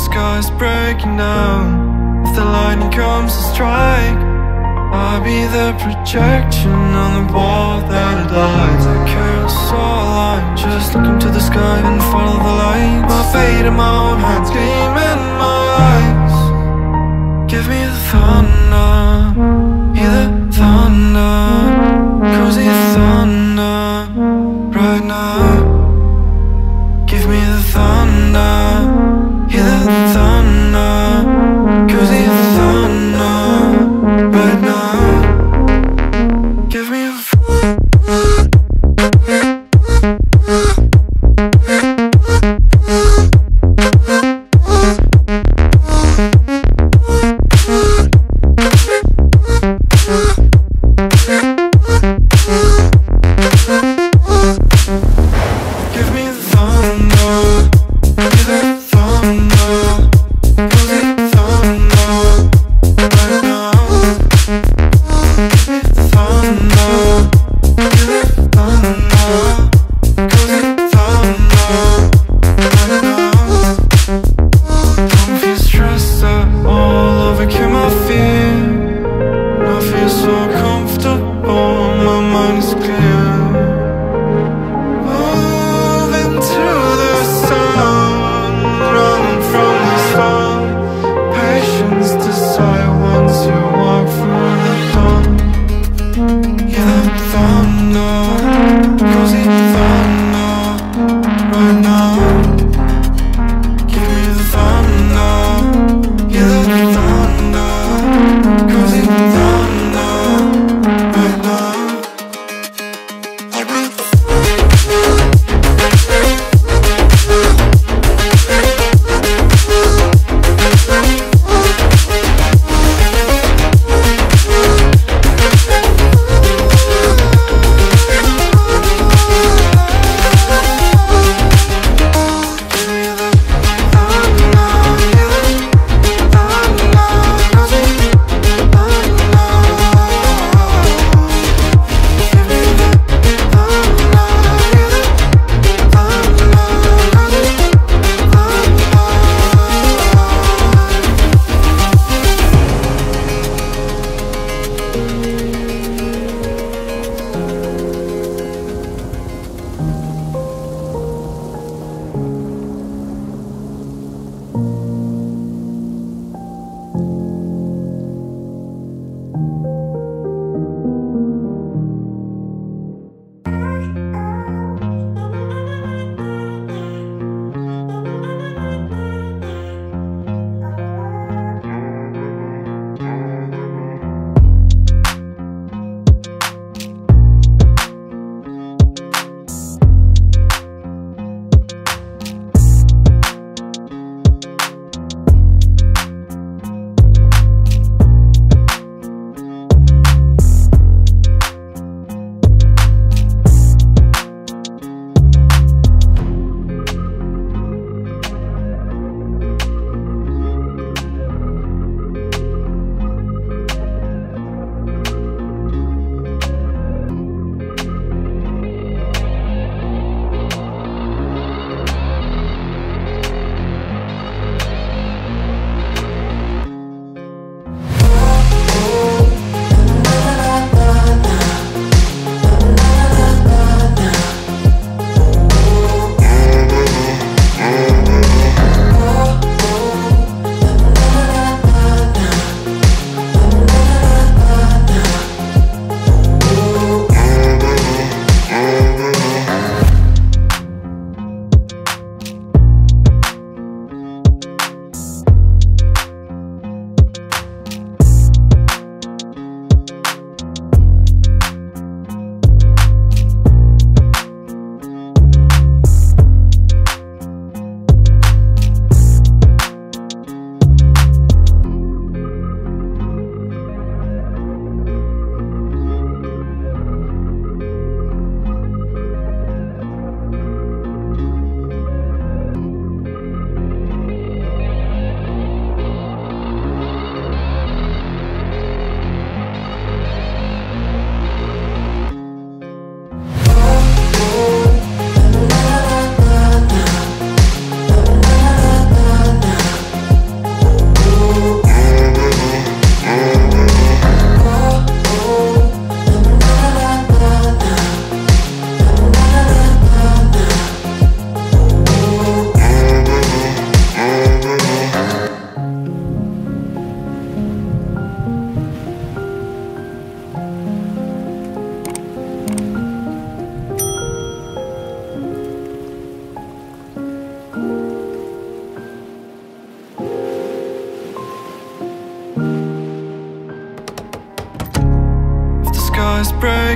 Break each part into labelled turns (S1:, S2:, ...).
S1: Sky's breaking down, if the lightning comes to strike, I'll be the projection on the wall that it lights. I carousel line, just look into the sky and follow the light. My fate in my own hands, gleam in my eyes. Give me the thunder, hear the thunder, cozy thunder, right now. Give me the thunder, hear the thunder, cozy thunder, right now. Give me the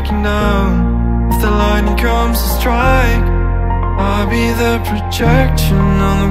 S1: breaking down, if the lightning comes to strike, I'll be the projection on the